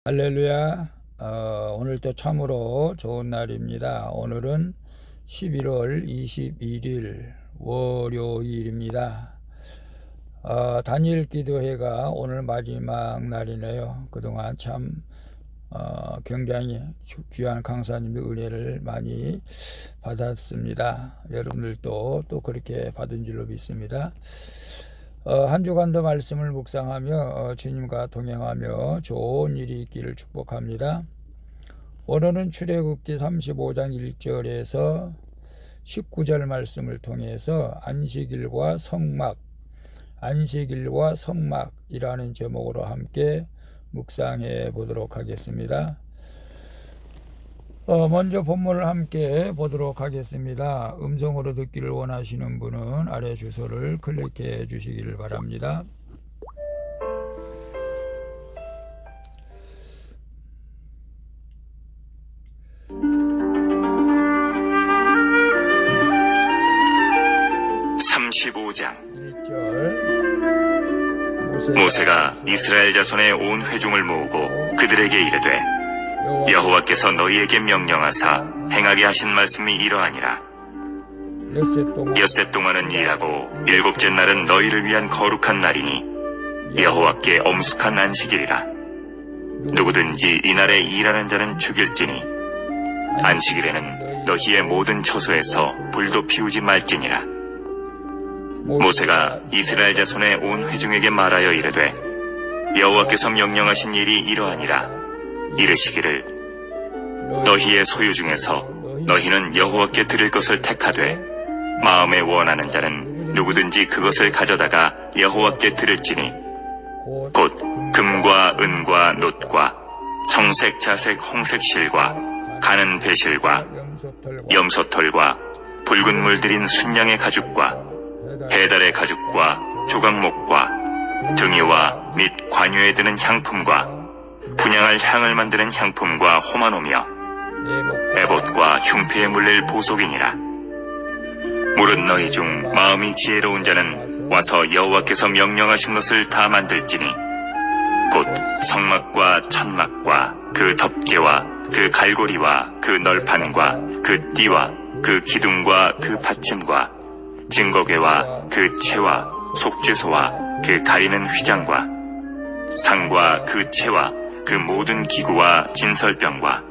할렐루야. 오늘도 참으로 좋은 날입니다. 오늘은 11월 21일 월요일입니다. 단일 기도회가 오늘 마지막 날이네요. 그동안 참 굉장히 귀한 강사님의 은혜를 많이 받았습니다. 여러분들도 또 그렇게 받은 줄로 믿습니다. 한 주간도 말씀을 묵상하며 주님과 동행하며 좋은 일이 있기를 축복합니다. 오늘은 출애굽기 35장 1절에서 19절 말씀을 통해서 안식일과 성막이라는 제목으로 함께 묵상해 보도록 하겠습니다. 먼저 본문을 함께 보도록 하겠습니다. 음성으로 듣기를 원하시는 분은 아래 주소를 클릭해 주시기를 바랍니다. 모세가 이스라엘 자손의 온 회중을 모으고 그들에게 이르되 여호와께서 너희에게 명령하사 행하게 하신 말씀이 이러하니라. 엿새 동안은 일하고 일곱째 날은 너희를 위한 거룩한 날이니 여호와께 엄숙한 안식일이라. 누구든지 이날에 일하는 자는 죽일지니 안식일에는 너희의 모든 처소에서 불도 피우지 말지니라. 모세가 이스라엘 자손의 온 회중에게 말하여 이르되 여호와께서 명령하신 일이 이러하니라. 이르시기를 너희의 소유 중에서 너희는 여호와께 드릴 것을 택하되 마음에 원하는 자는 누구든지 그것을 가져다가 여호와께 드릴지니 곧 금과 은과 놋과 청색 자색 홍색 실과 가는 배실과 염소털과 붉은 물 들인 순양의 가죽과 배달의 가죽과 조각목과 등이와 및 관유에 드는 향품과 분향할 향을 만드는 향품과 호마노며 에봇과 흉패에 물릴 보석이니라. 무릇 너희 중 마음이 지혜로운 자는 와서 여호와께서 명령하신 것을 다 만들지니 곧 성막과 천막과 그 덮개와 그 갈고리와 그 널판과 그 띠와 그 기둥과 그 받침과 증거궤와 그 채와 속죄소와 그 가리는 휘장과 상과 그 채와 그 모든 기구와 진설병과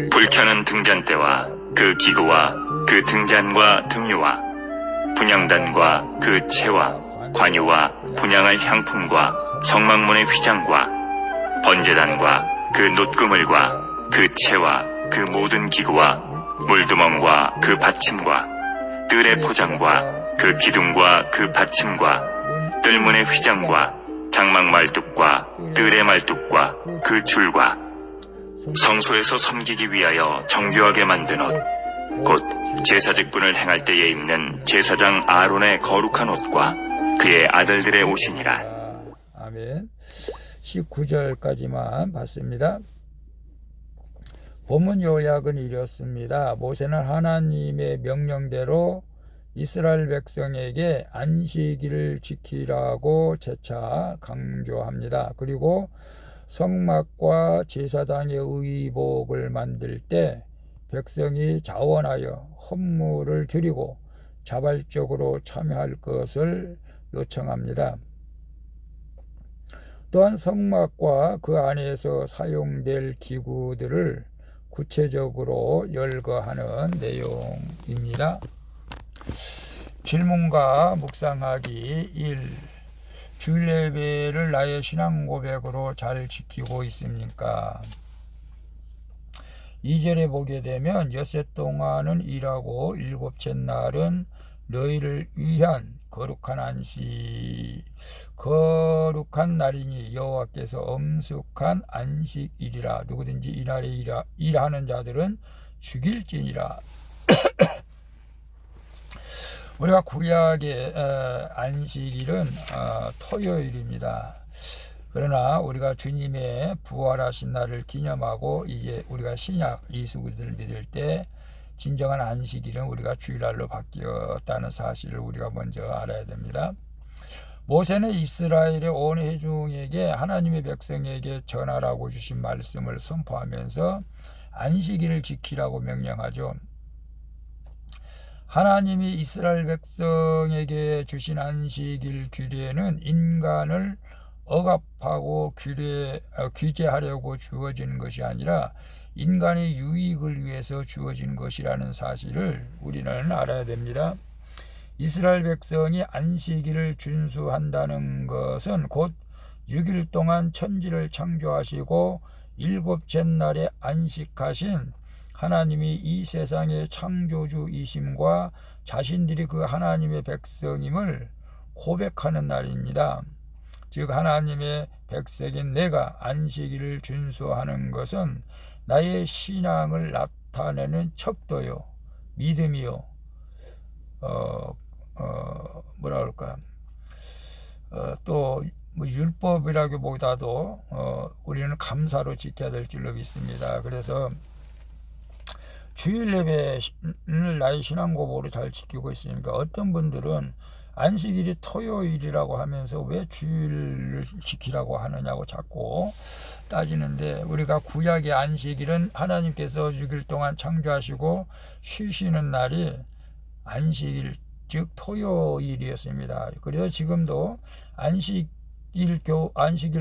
불켜는 등잔대와 그 기구와 그 등잔과 등유와 분향단과 그 채와 관유와 분향할 향품과 성막문의 휘장과 번제단과 그 놋그물과 그 채와 그 모든 기구와 물두멍과 그 받침과 뜰의 포장과 그 기둥과 그 받침과 뜰문의 휘장과 장막 말뚝과 뜰의 말뚝과 그 줄과 성소에서 섬기기 위하여 정교하게 만든 옷, 곧 제사 직분을 행할 때에 입는 제사장 아론의 거룩한 옷과 그의 아들들의 옷이니라. 아멘. 19절까지만 봤습니다. 본문 요약은 이렇습니다. 모세는 하나님의 명령대로 이스라엘 백성에게 안식일을 지키라고 재차 강조합니다. 그리고 성막과 제사장의 의복을 만들 때 백성이 자원하여 헌물을 드리고 자발적으로 참여할 것을 요청합니다. 또한 성막과 그 안에서 사용될 기구들을 구체적으로 열거하는 내용입니다. 질문과 묵상하기 1. 주일 예배를 나의 신앙 고백으로 잘 지키고 있습니까? 2절에 보게 되면 엿새 동안은 일하고 일곱째 날은 너희를 위한 거룩한 날이니 여호와께서 엄숙한 안식일이라. 누구든지 이날에 일하는 자들은 죽일지니라. 우리가 구약의 안식일은 토요일입니다. 그러나 우리가 주님의 부활하신 날을 기념하고 이제 우리가 신약 예수를 믿을 때 진정한 안식일은 우리가 주일날로 바뀌었다는 사실을 우리가 먼저 알아야 됩니다. 모세는 이스라엘의 온 회중에게 하나님의 백성에게 전하라고 주신 말씀을 선포하면서 안식일을 지키라고 명령하죠. 하나님이 이스라엘 백성에게 주신 안식일 규례는 인간을 억압하고 규제하려고 주어진 것이 아니라 인간의 유익을 위해서 주어진 것이라는 사실을 우리는 알아야 됩니다. 이스라엘 백성이 안식일을 준수한다는 것은 곧 6일 동안 천지를 창조하시고 일곱째 날에 안식하신 하나님이 이 세상의 창조주이심과 자신들이 그 하나님의 백성임을 고백하는 날입니다. 즉 하나님의 백성인 내가 안식일을 준수하는 것은 나의 신앙을 나타내는 척도요, 믿음이요, 뭐라 그럴까, 또 뭐 율법이라기보다도 우리는 감사로 지켜야 될 줄로 믿습니다. 그래서 주일 예배를 나의 신앙고백으로 잘 지키고 있으니까 어떤 분들은 안식일이 토요일이라고 하면서 왜 주일을 지키라고 하느냐고 자꾸 따지는데, 우리가 구약의 안식일은 하나님께서 6일 동안 창조하시고 쉬시는 날이 안식일, 즉 토요일이었습니다. 그래서 지금도 안식일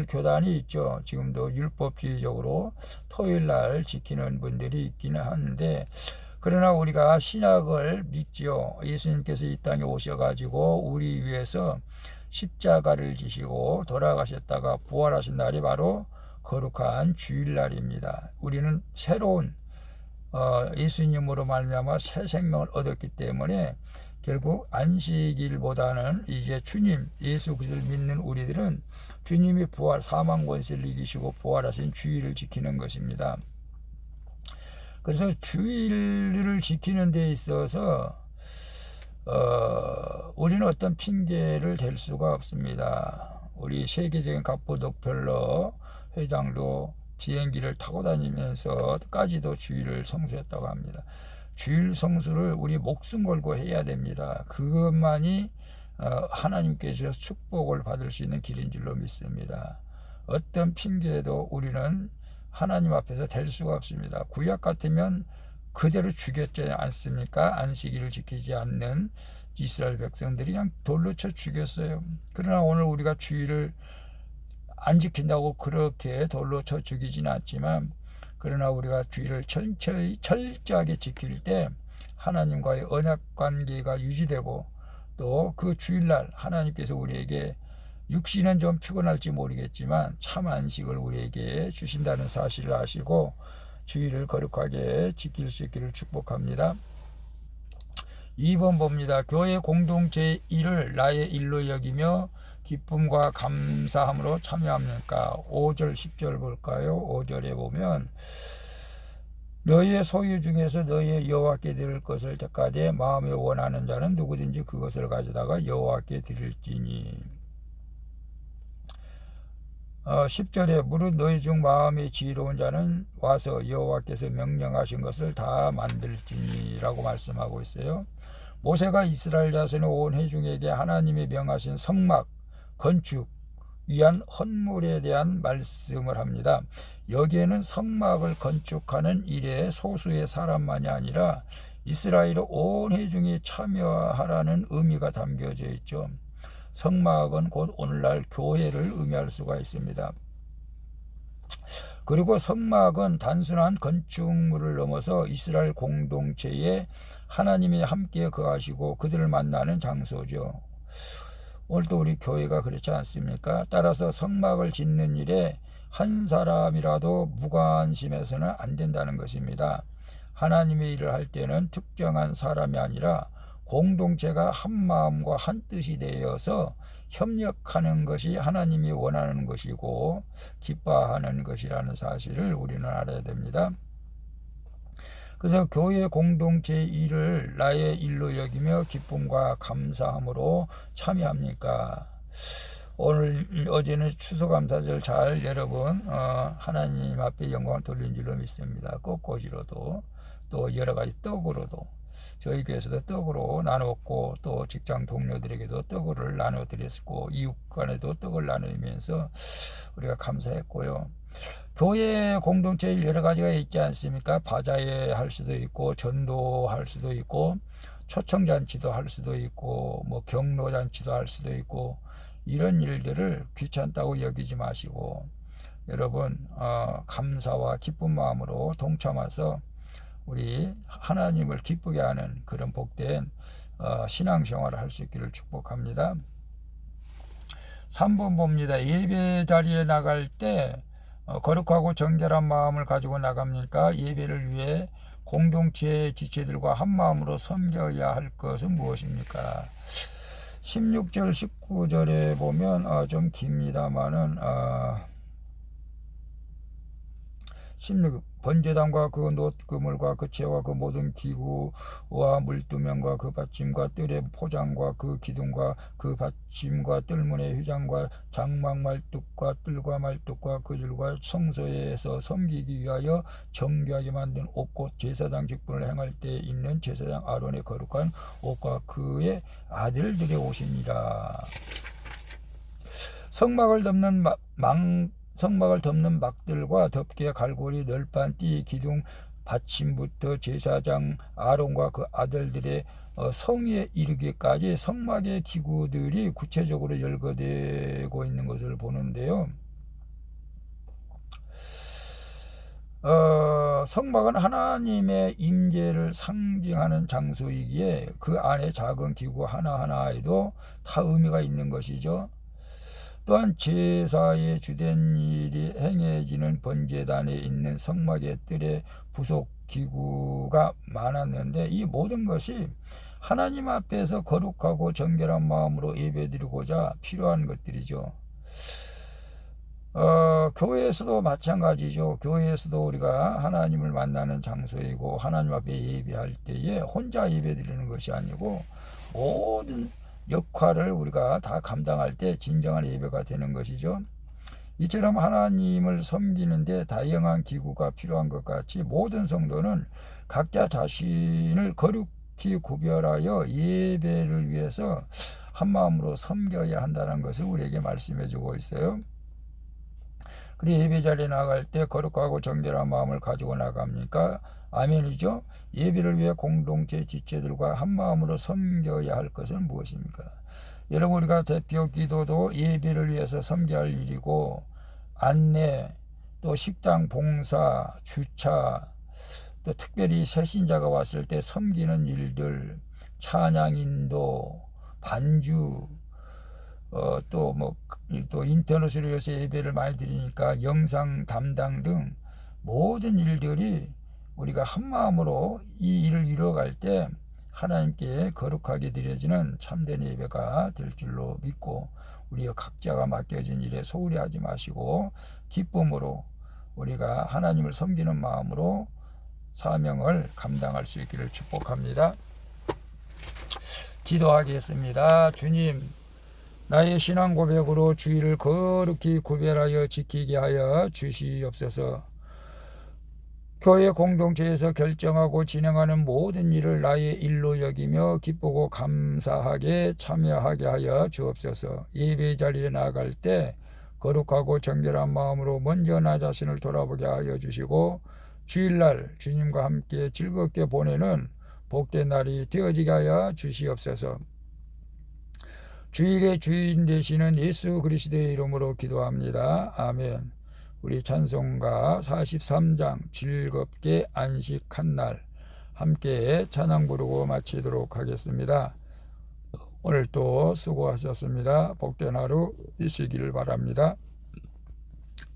교단이 있죠. 지금도 율법주의적으로 토요일날 지키는 분들이 있기는 하는데, 그러나 우리가 신약을 믿지요. 예수님께서 이 땅에 오셔가지고 우리 위해서 십자가를 지시고 돌아가셨다가 부활하신 날이 바로 거룩한 주일날입니다. 우리는 새로운 예수님으로 말미암아 새 생명을 얻었기 때문에 결국 안식일보다는 이제 주님 예수 그리스도를 믿는 우리들은 주님이 부활 사망 권세를 이기시고 부활하신 주일을 지키는 것입니다. 그래서 주일을 지키는 데 있어서 우리는 어떤 핑계를 댈 수가 없습니다. 우리 세계적인 갑부 록펠러 회장도 비행기를 타고 다니면서까지도 주일을 성수했다고 합니다. 주일 성수를 우리 목숨 걸고 해야 됩니다. 그것만이 하나님께서 축복을 받을 수 있는 길인 줄로 믿습니다. 어떤 핑계도 우리는 하나님 앞에서 댈 수가 없습니다. 구약 같으면 그대로 죽였지 않습니까? 안식일을 지키지 않는 이스라엘 백성들이 그냥 돌로 쳐 죽였어요. 그러나 오늘 우리가 주일을 안 지킨다고 그렇게 돌로 쳐 죽이지는 않지만, 그러나 우리가 주일을 철저하게 지킬 때 하나님과의 언약 관계가 유지되고, 또 그 주일날 하나님께서 우리에게 육신은 좀 피곤할지 모르겠지만 참 안식을 우리에게 주신다는 사실을 아시고 주일을 거룩하게 지킬 수 있기를 축복합니다. 2번 봅니다. 교회 공동체의 일을 나의 일로 여기며 기쁨과 감사함으로 참여합니까? 5절 10절 볼까요? 5절에 보면 너희의 소유 중에서 너희의 여호와께 드릴 것을 택하되 마음에 원하는 자는 누구든지 그것을 가져다가 여호와께 드릴지니. 10절에 무릇 너희 중 마음이 지혜로운 자는 와서 여호와께서 명령하신 것을 다 만들지니 라고 말씀하고 있어요. 모세가 이스라엘 자손의 온 회중에게 하나님이 명하신 성막 건축 위한 헌물에 대한 말씀을 합니다. 여기에는 성막을 건축하는 일에 소수의 사람만이 아니라 이스라엘의 온 회중이 참여하라는 의미가 담겨져 있죠. 성막은 곧 오늘날 교회를 의미할 수가 있습니다. 그리고 성막은 단순한 건축물을 넘어서 이스라엘 공동체에 하나님이 함께 거하시고 그들을 만나는 장소죠. 오늘도 우리 교회가 그렇지 않습니까? 따라서 성막을 짓는 일에 한 사람이라도 무관심해서는 안 된다는 것입니다. 하나님의 일을 할 때는 특정한 사람이 아니라 공동체가 한 마음과 한 뜻이 되어서 협력하는 것이 하나님이 원하는 것이고 기뻐하는 것이라는 사실을 우리는 알아야 됩니다. 그래서 교회 공동체의 일을 나의 일로 여기며 기쁨과 감사함으로 참여합니까? 어제는 추수감사절 잘 여러분 하나님 앞에 영광을 돌린 줄로 믿습니다. 꽃꽂이로도 또 여러 가지 떡으로도. 저희 교회에서도 떡으로 나눴고 또 직장 동료들에게도 떡을 나눠드렸고 이웃 간에도 떡을 나누면서 우리가 감사했고요. 교회 공동체에 여러 가지가 있지 않습니까? 바자회 할 수도 있고 전도할 수도 있고 초청잔치도 할 수도 있고 뭐 경로잔치도 할 수도 있고 이런 일들을 귀찮다고 여기지 마시고 여러분 감사와 기쁜 마음으로 동참해서 우리 하나님을 기쁘게 하는 그런 복된 신앙생활을 할 수 있기를 축복합니다. 3번 봅니다. 예배 자리에 나갈 때 거룩하고 정결한 마음을 가지고 나갑니까? 예배를 위해 공동체의 지체들과 한 마음으로 섬겨야 할 것은 무엇입니까? 16절 19절에 보면 좀 깁니다마는 16 번제단과 그 놋 그물과 그 채와 그 모든 기구와 물두면과 그 받침과 뜰의 포장과 그 기둥과 그 받침과 뜰문의 휘장과 장막 말뚝과 뜰과 말뚝과 그 줄과 성소에서 섬기기 위하여 정교하게 만든 옷곧 제사장 직분을 행할 때 있는 제사장 아론의 거룩한 옷과 그의 아들들의 옷이니라. 성막을 덮는 막들과 덮개, 갈고리, 널판, 띠, 기둥, 받침부터 제사장 아론과 그 아들들의 성에 이르기까지 성막의 기구들이 구체적으로 열거되고 있는 것을 보는데요. 성막은 하나님의 임재를 상징하는 장소이기에 그 안에 작은 기구 하나하나에도 다 의미가 있는 것이죠. 또한 제사의 주된 일이 행해지는 번제단에 있는 성막의 뜰에 부속 기구가 많았는데 이 모든 것이 하나님 앞에서 거룩하고 정결한 마음으로 예배드리고자 필요한 것들이죠. 교회에서도 마찬가지죠. 교회에서도 우리가 하나님을 만나는 장소이고 하나님 앞에 예배할 때에 혼자 예배드리는 것이 아니고 모든 역할을 우리가 다 감당할 때 진정한 예배가 되는 것이죠. 이처럼 하나님을 섬기는데 다양한 기구가 필요한 것 같이 모든 성도는 각자 자신을 거룩히 구별하여 예배를 위해서 한 마음으로 섬겨야 한다는 것을 우리에게 말씀해 주고 있어요. 그리고 예배 자리에 나갈 때 거룩하고 정결한 마음을 가지고 나갑니까? 아멘이죠. 예배를 위해 공동체 지체들과 한 마음으로 섬겨야 할 것은 무엇입니까? 여러분, 우리가 대표 기도도 예배를 위해서 섬겨야 할 일이고 안내, 또 식당 봉사, 주차, 또 특별히 새신자가 왔을 때 섬기는 일들, 찬양 인도, 반주, 또 인터넷으로 요새 예배를 많이 드리니까 영상 담당 등 모든 일들이 우리가 한 마음으로 이 일을 이루어갈 때 하나님께 거룩하게 드려지는 참된 예배가 될 줄로 믿고 우리 각자가 맡겨진 일에 소홀히 하지 마시고 기쁨으로 우리가 하나님을 섬기는 마음으로 사명을 감당할 수 있기를 축복합니다. 기도하겠습니다. 주님, 나의 신앙 고백으로 주의를 거룩히 구별하여 지키게 하여 주시옵소서. 교회 공동체에서 결정하고 진행하는 모든 일을 나의 일로 여기며 기쁘고 감사하게 참여하게 하여 주옵소서. 예배 자리에 나갈 때 거룩하고 정결한 마음으로 먼저 나 자신을 돌아보게 하여 주시고 주일날 주님과 함께 즐겁게 보내는 복된 날이 되어지게 하여 주시옵소서. 주일의 주인 되시는 예수 그리스도의 이름으로 기도합니다. 아멘. 우리 찬송가 43장 즐겁게 안식한 날 함께 찬양 부르고 마치도록 하겠습니다. 오늘도 수고하셨습니다. 복된 하루 되시기를 바랍니다.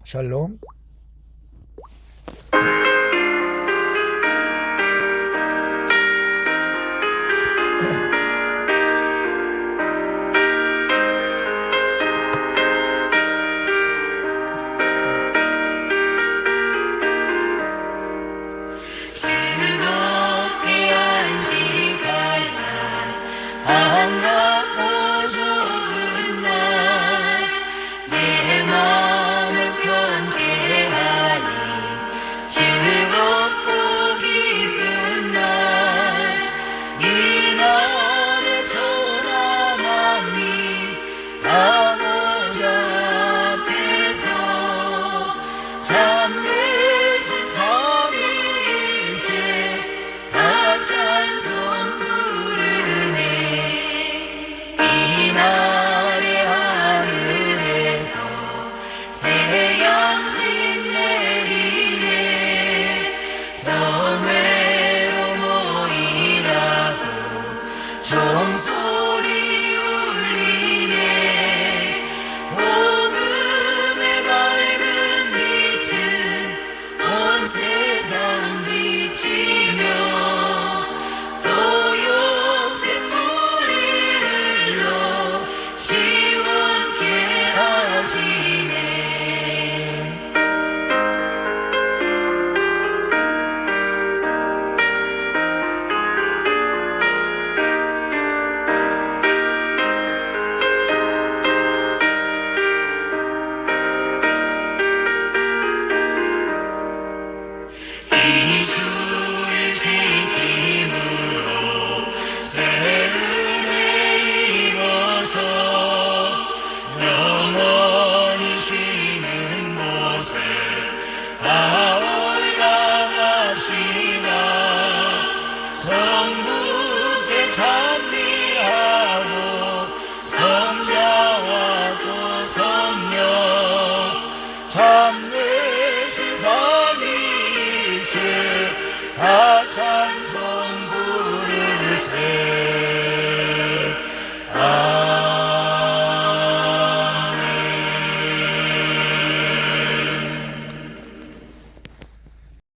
샬롬. 반갑고 좋은 날 내 마음을 편케 살아계신 삼위일체 다 찬송 부르네. 이날의 하늘에서 새 양식 내리네. 성회로 모이라고 종소리 울리네. 복음의 밝은 빛은 온 세상 비치며 또 영생 물이 흘러 시원케 하시네. 이 주의 지킴으로 새 은혜 입어서 영원히 쉬는 곳에 다 올라갑시다. 성부께 찬미하고 성자와 또 성령 참되신 삼위일체 다 찬송 부르세.